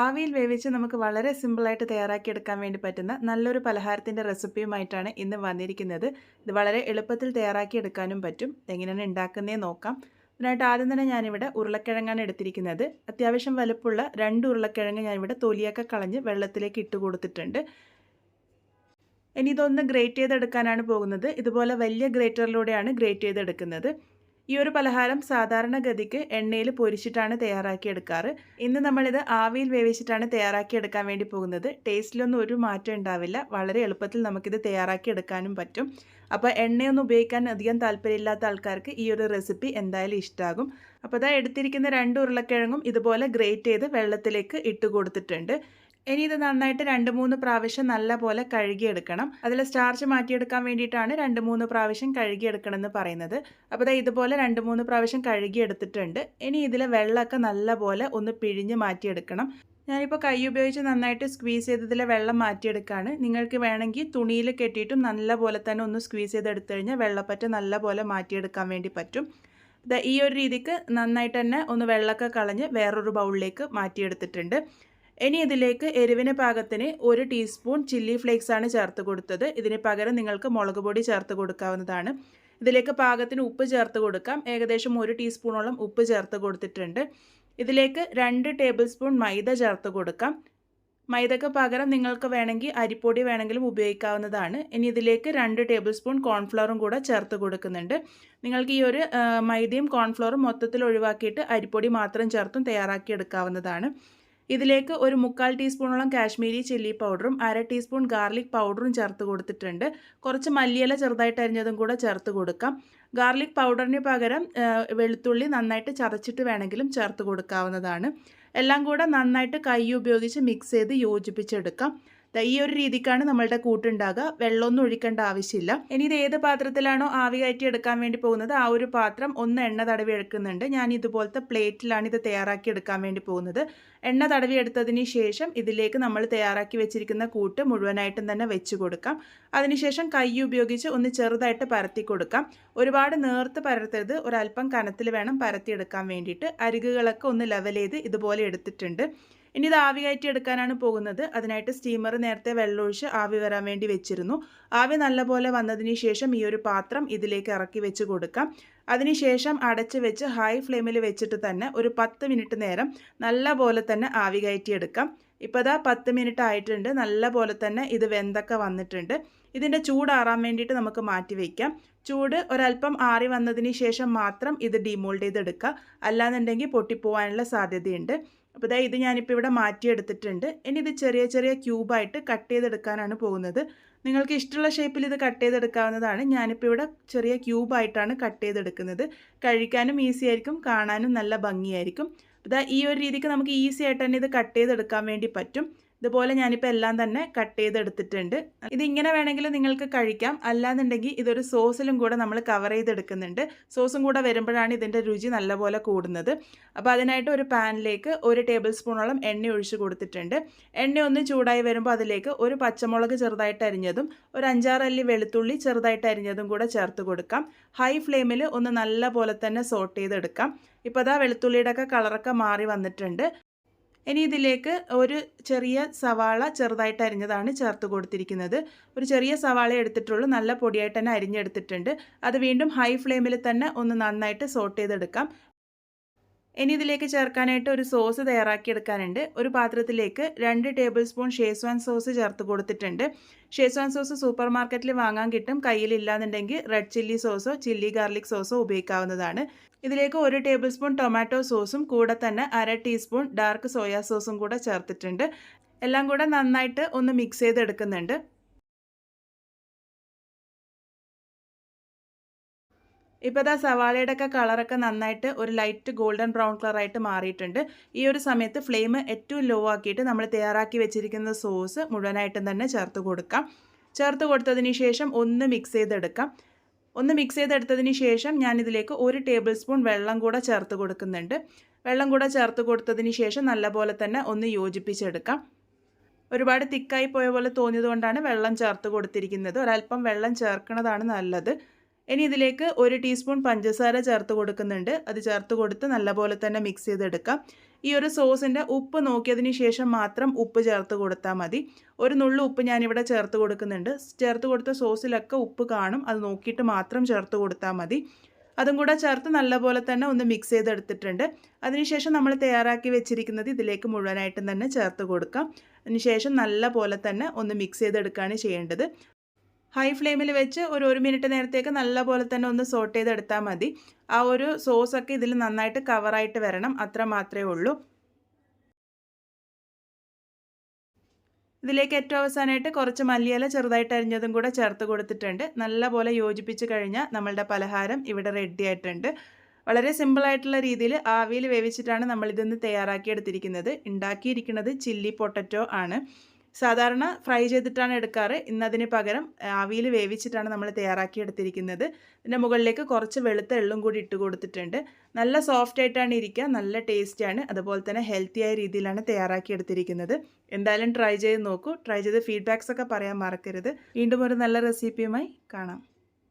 ആവിയിൽ വേവിച്ച് നമുക്ക് വളരെ സിമ്പിളായിട്ട് തയ്യാറാക്കിയെടുക്കാൻ വേണ്ടി പറ്റുന്ന നല്ലൊരു പലഹാരത്തിൻ്റെ റെസിപ്പിയുമായിട്ടാണ് ഇന്ന് വന്നിരിക്കുന്നത്. ഇത് വളരെ എളുപ്പത്തിൽ തയ്യാറാക്കിയെടുക്കാനും പറ്റും. ഇതെങ്ങനെയാണ് ഉണ്ടാക്കുന്നതെന്ന് നോക്കാം. അതിനായിട്ട് ആദ്യം തന്നെ ഞാനിവിടെ ഉരുളക്കിഴങ്ങാണ് എടുത്തിരിക്കുന്നത്. അത്യാവശ്യം വലുപ്പമുള്ള 2 ഉരുളക്കിഴങ്ങ് ഞാനിവിടെ തൊലിയൊക്കെ കളഞ്ഞ് വെള്ളത്തിലേക്ക് ഇട്ട് കൊടുത്തിട്ടുണ്ട്. ഇനി ഇതൊന്ന് ഗ്രേറ്റ് ചെയ്തെടുക്കാനാണ് പോകുന്നത്. ഇതുപോലെ വലിയ ഗ്രേറ്ററിലൂടെയാണ് ഗ്രേറ്റ് ചെയ്തെടുക്കുന്നത്. ഈ ഒരു പലഹാരം സാധാരണഗതിക്ക് എണ്ണയിൽ പൊരിച്ചിട്ടാണ് തയ്യാറാക്കിയെടുക്കാറ്. ഇന്ന് നമ്മളിത് ആവിയിൽ വേവിച്ചിട്ടാണ് തയ്യാറാക്കിയെടുക്കാൻ വേണ്ടി പോകുന്നത്. ടേസ്റ്റിലൊന്നും ഒരു മാറ്റം ഉണ്ടാവില്ല. വളരെ എളുപ്പത്തിൽ നമുക്കിത് തയ്യാറാക്കിയെടുക്കാനും പറ്റും. അപ്പോൾ എണ്ണയൊന്നും ഉപയോഗിക്കാൻ അധികം താല്പര്യമില്ലാത്ത ആൾക്കാർക്ക് ഈ ഒരു റെസിപ്പി എന്തായാലും ഇഷ്ടമാകും. അപ്പോൾ ഇതാ എടുത്തിരിക്കുന്ന 2 ഉരുളക്കിഴങ്ങും ഇതുപോലെ ഗ്രേറ്റ് ചെയ്ത് വെള്ളത്തിലേക്ക് ഇട്ട് കൊടുത്തിട്ടുണ്ട്. ഇനി ഇത് നന്നായിട്ട് 2-3 പ്രാവശ്യം നല്ലപോലെ കഴുകിയെടുക്കണം. അതിൽ സ്റ്റാർച്ച് മാറ്റിയെടുക്കാൻ വേണ്ടിയിട്ടാണ് 2-3 പ്രാവശ്യം കഴുകിയെടുക്കണം എന്ന് പറയുന്നത്. അപ്പോൾ ഇതുപോലെ 2-3 പ്രാവശ്യം കഴുകിയെടുത്തിട്ടുണ്ട്. ഇനി ഇതിലെ വെള്ളമൊക്കെ നല്ലപോലെ ഒന്ന് പിഴിഞ്ഞ് മാറ്റിയെടുക്കണം. ഞാനിപ്പോൾ കൈ ഉപയോഗിച്ച് നന്നായിട്ട് സ്ക്വീസ് ചെയ്തതിലെ വെള്ളം മാറ്റിയെടുക്കുകയാണ്. നിങ്ങൾക്ക് വേണമെങ്കിൽ തുണിയിൽ കെട്ടിയിട്ടും നല്ലപോലെ തന്നെ ഒന്ന് സ്ക്വീസ് ചെയ്തെടുത്തു കഴിഞ്ഞാൽ വെള്ളപ്പറ്റ് നല്ലപോലെ മാറ്റിയെടുക്കാൻ വേണ്ടി പറ്റും. ഈ ഒരു രീതിക്ക് നന്നായിട്ട് തന്നെ ഒന്ന് വെള്ളമൊക്കെ കളഞ്ഞ് വേറൊരു ബൗളിലേക്ക് മാറ്റിയെടുത്തിട്ടുണ്ട്. ഇനി ഇതിലേക്ക് എരിവിന് പാകത്തിന് 1 ടീസ്പൂൺ ചില്ലി ഫ്ലേക്സ് ആണ് ചേർത്ത് കൊടുത്തത്. ഇതിന് പകരം നിങ്ങൾക്ക് മുളക് പൊടി ചേർത്ത് കൊടുക്കാവുന്നതാണ്. ഇതിലേക്ക് പാകത്തിന് ഉപ്പ് ചേർത്ത് കൊടുക്കാം. ഏകദേശം 1 ടീസ്പൂണോളം ഉപ്പ് ചേർത്ത് കൊടുത്തിട്ടുണ്ട്. ഇതിലേക്ക് 2 ടേബിൾ സ്പൂൺ മൈദ ചേർത്ത് കൊടുക്കാം. മൈദക്ക് പകരം നിങ്ങൾക്ക് വേണമെങ്കിൽ അരിപ്പൊടി വേണമെങ്കിലും ഉപയോഗിക്കാവുന്നതാണ്. ഇനി ഇതിലേക്ക് 2 ടേബിൾ സ്പൂൺ കോൺഫ്ലവറും കൂടെ ചേർത്ത് കൊടുക്കുന്നുണ്ട്. നിങ്ങൾക്ക് ഈ ഒരു മൈദയും കോൺഫ്ലവറും മൊത്തത്തിൽ ഒഴിവാക്കിയിട്ട് അരിപ്പൊടി മാത്രം ചേർത്തും തയ്യാറാക്കി എടുക്കാവുന്നതാണ്. ഇതിലേക്ക് ഒരു 1/4 ടീസ്പൂണോളം കാശ്മീരി ചില്ലി പൗഡറും 1/2 ടീസ്പൂൺ ഗാർലിക് പൗഡറും ചേർത്ത് കൊടുത്തിട്ടുണ്ട്. കുറച്ച് മല്ലിയില ചെറുതായിട്ട് അരിഞ്ഞതും കൂടെ ചേർത്ത് കൊടുക്കാം. ഗാർലിക് പൗഡറിന് പകരം വെളുത്തുള്ളി നന്നായിട്ട് ചതച്ചിട്ട് വേണമെങ്കിലും ചേർത്ത് കൊടുക്കാവുന്നതാണ്. എല്ലാം കൂടെ നന്നായിട്ട് കൈ ഉപയോഗിച്ച് മിക്സ് ചെയ്ത് യോജിപ്പിച്ചെടുക്കാം. ഈ ഒരു രീതിക്കാണ് നമ്മളുടെ കൂട്ടുണ്ടാകുക. വെള്ളമൊന്നും ഒഴിക്കേണ്ട ആവശ്യമില്ല. ഇനി ഇത് ഏത് പാത്രത്തിലാണോ ആവി കയറ്റി എടുക്കാൻ വേണ്ടി പോകുന്നത് ആ ഒരു പാത്രം ഒന്ന് എണ്ണ തടവി എടുക്കുന്നുണ്ട്. ഞാൻ ഇതുപോലത്തെ പ്ലേറ്റിലാണ് ഇത് തയ്യാറാക്കി എടുക്കാൻ വേണ്ടി പോകുന്നത്. എണ്ണ തടവി എടുത്തതിന് ശേഷം ഇതിലേക്ക് നമ്മൾ തയ്യാറാക്കി വെച്ചിരിക്കുന്ന കൂട്ട് മുഴുവനായിട്ടും തന്നെ വെച്ച് കൊടുക്കാം. അതിനുശേഷം കൈ ഉപയോഗിച്ച് ഒന്ന് ചെറുതായിട്ട് പരത്തി കൊടുക്കാം. ഒരുപാട് നേർത്ത് പരത്തരുത്, ഒരല്പം കനത്തിൽ വേണം പരത്തിയെടുക്കാൻ വേണ്ടിയിട്ട്. അരികുകളൊക്കെ ഒന്ന് ലെവൽ ചെയ്ത് ഇതുപോലെ എടുത്തിട്ടുണ്ട്. ഇനി ഇത് ആവി കയറ്റി എടുക്കാനാണ് പോകുന്നത്. അതിനായിട്ട് സ്റ്റീമർ നേരത്തെ വെള്ളമൊഴിച്ച് ആവി വരാൻ വേണ്ടി വെച്ചിരുന്നു. ആവി നല്ലപോലെ വന്നതിന് ശേഷം ഈ ഒരു പാത്രം ഇതിലേക്ക് ഇറക്കി വെച്ച് കൊടുക്കാം. അതിനുശേഷം അടച്ച് വെച്ച് ഹൈ ഫ്ലെയിമിൽ വെച്ചിട്ട് തന്നെ ഒരു 10 മിനിറ്റ് നേരം നല്ലപോലെ തന്നെ ആവി കയറ്റിയെടുക്കാം. ഇപ്പോൾ ഇതാ 10 മിനിറ്റ് ആയിട്ടുണ്ട്. നല്ലപോലെ തന്നെ ഇത് വെന്തൊക്കെ വന്നിട്ടുണ്ട്. ഇതിൻ്റെ ചൂടാറാൻ വേണ്ടിയിട്ട് നമുക്ക് മാറ്റി വയ്ക്കാം. ചൂട് ഒരല്പം ആറി വന്നതിന് ശേഷം മാത്രം ഇത് ഡിമോൾഡ് ചെയ്തെടുക്കുക. അല്ലാന്നുണ്ടെങ്കിൽ പൊട്ടിപ്പോവാനുള്ള സാധ്യതയുണ്ട്. അപ്പോൾ ഇത് ഞാനിപ്പോൾ ഇവിടെ മാറ്റിയെടുത്തിട്ടുണ്ട്. ഇനി ഇത് ചെറിയ ചെറിയ ക്യൂബായിട്ട് കട്ട് ചെയ്തെടുക്കാനാണ് പോകുന്നത്. നിങ്ങൾക്ക് ഇഷ്ടമുള്ള ഷേപ്പിൽ ഇത് കട്ട് ചെയ്തെടുക്കാവുന്നതാണ്. ഞാനിപ്പോൾ ഇവിടെ ചെറിയ ക്യൂബായിട്ടാണ് കട്ട് ചെയ്തെടുക്കുന്നത്. കഴിക്കാനും ഈസി ആയിരിക്കും, കാണാനും നല്ല ഭംഗിയായിരിക്കും. ഈ ഒരു രീതിക്ക് നമുക്ക് ഈസി ആയിട്ട് തന്നെ ഇത് കട്ട് ചെയ്തെടുക്കാൻ വേണ്ടി പറ്റും. ഇതുപോലെ ഞാനിപ്പോൾ എല്ലാം തന്നെ കട്ട് ചെയ്തെടുത്തിട്ടുണ്ട്. ഇതിങ്ങനെ വേണമെങ്കിൽ നിങ്ങൾക്ക് കഴിക്കാം. അല്ലാന്നുണ്ടെങ്കിൽ ഇതൊരു സോസിലും കൂടെ നമ്മൾ കവർ ചെയ്തെടുക്കുന്നുണ്ട്. സോസും കൂടെ വരുമ്പോഴാണ് ഇതിൻ്റെ രുചി നല്ലപോലെ കൂടുന്നത്. അപ്പോൾ അതിനായിട്ട് ഒരു പാനിലേക്ക് 1 ടേബിൾ സ്പൂണോളം എണ്ണ ഒഴിച്ച് കൊടുത്തിട്ടുണ്ട്. എണ്ണ ഒന്ന് ചൂടായി വരുമ്പോൾ അതിലേക്ക് ഒരു പച്ചമുളക് ചെറുതായിട്ട് അരിഞ്ഞതും ഒരു 5-6 അല്ലി വെളുത്തുള്ളി ചെറുതായിട്ട് അരിഞ്ഞതും കൂടെ ചേർത്ത് കൊടുക്കാം. ഹൈ ഫ്ലെയിമിൽ ഒന്ന് നല്ലപോലെ തന്നെ സോട്ട് ചെയ്തെടുക്കാം. ഇപ്പോൾ വെളുത്തുള്ളിയുടെ ഒക്കെ കളറൊക്കെ മാറി വന്നിട്ടുണ്ട്. ഇനി ഇതിലേക്ക് ഒരു ചെറിയ സവാള ചെറുതായിട്ട് അരിഞ്ഞതാണ് ചേർത്ത് കൊടുത്തിരിക്കുന്നത്. ഒരു ചെറിയ സവാള എടുത്തിട്ടുള്ളൂ, നല്ല പൊടിയായിട്ട് തന്നെ അരിഞ്ഞെടുത്തിട്ടുണ്ട്. അത് വീണ്ടും ഹൈ ഫ്ലെയിമിൽ തന്നെ ഒന്ന് നന്നായിട്ട് സോട്ട് ചെയ്തെടുക്കാം. ഇനി ഇതിലേക്ക് ചേർക്കാനായിട്ട് ഒരു സോസ് തയ്യാറാക്കിയെടുക്കാനുണ്ട്. ഒരു പാത്രത്തിലേക്ക് 2 ടേബിൾ സ്പൂൺ ഷേസ്വാൻ സോസ് ചേർത്ത് കൊടുത്തിട്ടുണ്ട്. ഷേസ്വാൻ സോസ് സൂപ്പർ മാർക്കറ്റിൽ വാങ്ങാൻ കിട്ടും. കയ്യിലില്ലാന്നുണ്ടെങ്കിൽ റെഡ് ചില്ലി സോസോ ചില്ലി ഗാർലിക് സോസോ ഉപയോഗിക്കാവുന്നതാണ്. ഇതിലേക്ക് 1 ടേബിൾ സ്പൂൺ ടൊമാറ്റോ സോസും കൂടെ തന്നെ 1/2 ടീസ്പൂൺ ഡാർക്ക് സോയാ സോസും കൂടെ ചേർത്തിട്ടുണ്ട്. എല്ലാം കൂടെ നന്നായിട്ട് ഒന്ന് മിക്സ് ചെയ്തെടുക്കുന്നുണ്ട്. ഇപ്പോൾ സവാളയുടെ ഒക്കെ കളറൊക്കെ നന്നായിട്ട് ഒരു ലൈറ്റ് ഗോൾഡൻ ബ്രൗൺ കളറായിട്ട് മാറിയിട്ടുണ്ട്. ഈ ഒരു സമയത്ത് ഫ്ലെയിം ഏറ്റവും ലോ ആക്കിയിട്ട് നമ്മൾ തയ്യാറാക്കി വെച്ചിരിക്കുന്ന സോസ് മുഴുവനായിട്ടും തന്നെ ചേർത്ത് കൊടുക്കാം. ചേർത്ത് കൊടുത്തതിന് ശേഷം ഒന്ന് മിക്സ് ചെയ്തെടുക്കാം. ഒന്ന് മിക്സ് ചെയ്തെടുത്തതിന് ശേഷം ഞാനിതിലേക്ക് 1 ടേബിൾ സ്പൂൺ വെള്ളം കൂടെ ചേർത്ത് കൊടുക്കുന്നുണ്ട്. വെള്ളം കൂടെ ചേർത്ത് കൊടുത്തതിന് ശേഷം നല്ലപോലെ തന്നെ ഒന്ന് യോജിപ്പിച്ചെടുക്കാം. ഒരുപാട് തിക്കായി പോയ പോലെ തോന്നിയതുകൊണ്ടാണ് വെള്ളം ചേർത്ത് കൊടുത്തിരിക്കുന്നത്. ഒരല്പം വെള്ളം ചേർക്കുന്നതാണ് നല്ലത്. ഇനി ഇതിലേക്ക് 1 ടീസ്പൂൺ പഞ്ചസാര ചേർത്ത് കൊടുക്കുന്നുണ്ട്. അത് ചേർത്ത് കൊടുത്ത് നല്ലപോലെ തന്നെ മിക്സ് ചെയ്തെടുക്കാം. ഈ ഒരു സോസിൻ്റെ ഉപ്പ് നോക്കിയതിന് ശേഷം മാത്രം ഉപ്പ് ചേർത്ത് കൊടുത്താൽ മതി. ഒരു നുള്ളു ഉപ്പ് ഞാനിവിടെ ചേർത്ത് കൊടുക്കുന്നുണ്ട്. ചേർത്ത് കൊടുത്ത സോസിലൊക്കെ ഉപ്പ് കാണും, അത് നോക്കിയിട്ട് മാത്രം ചേർത്ത് കൊടുത്താൽ മതി. അതും കൂടെ ചേർത്ത് നല്ലപോലെ തന്നെ ഒന്ന് മിക്സ് ചെയ്തെടുത്തിട്ടുണ്ട്. അതിനുശേഷം നമ്മൾ തയ്യാറാക്കി വെച്ചിരിക്കുന്നത് ഇതിലേക്ക് മുഴുവനായിട്ടും തന്നെ ചേർത്ത് കൊടുക്കാം. അതിനുശേഷം നല്ല പോലെ തന്നെ ഒന്ന് മിക്സ് ചെയ്തെടുക്കുകയാണ് ചെയ്യേണ്ടത്. ഹൈ ഫ്ലെയിമിൽ വെച്ച് ഒരു 1 മിനിറ്റ് നേരത്തേക്ക് നല്ല പോലെ തന്നെ ഒന്ന് സോട്ട് ചെയ്തെടുത്താൽ മതി. ആ ഒരു സോസൊക്കെ ഇതിൽ നന്നായിട്ട് കവറായിട്ട് വരണം, അത്ര മാത്രമേ ഉള്ളൂ. ഇതിലേക്ക് ഏറ്റവും അവസാനമായിട്ട് കുറച്ച് മല്ലിയില ചെറുതായിട്ട് അരിഞ്ഞതും കൂടെ ചേർത്ത് കൊടുത്തിട്ടുണ്ട്. നല്ലപോലെ യോജിപ്പിച്ച് കഴിഞ്ഞാൽ നമ്മളുടെ പലഹാരം ഇവിടെ റെഡി ആയിട്ടുണ്ട്. വളരെ സിമ്പിളായിട്ടുള്ള രീതിയിൽ ആവിയിൽ വേവിച്ചിട്ടാണ് നമ്മളിതൊന്ന് തയ്യാറാക്കിയെടുത്തിരിക്കുന്നത്. ഉണ്ടാക്കിയിരിക്കുന്നത് ചില്ലി പൊട്ടറ്റോ ആണ്. സാധാരണ ഫ്രൈ ചെയ്തിട്ടാണ് എടുക്കാറ്. ഇന്നതിന് പകരം ആവിയിൽ വേവിച്ചിട്ടാണ് നമ്മൾ തയ്യാറാക്കിയെടുത്തിരിക്കുന്നത്. ഇതിൻ്റെ മുകളിലേക്ക് കുറച്ച് വെളുത്ത എള്ളും കൂടി ഇട്ട് കൊടുത്തിട്ടുണ്ട്. നല്ല സോഫ്റ്റ് ആയിട്ടാണ് ഇരിക്കുക, നല്ല ടേസ്റ്റിയാണ്. അതുപോലെ തന്നെ ഹെൽത്തിയായ രീതിയിലാണ് തയ്യാറാക്കിയെടുത്തിരിക്കുന്നത്. എന്തായാലും ട്രൈ ചെയ്ത് നോക്കൂ. ട്രൈ ചെയ്ത് ഫീഡ്ബാക്സ് ഒക്കെ പറയാൻ മറക്കരുത്. വീണ്ടും ഒരു നല്ല റെസിപ്പിയുമായി കാണാം.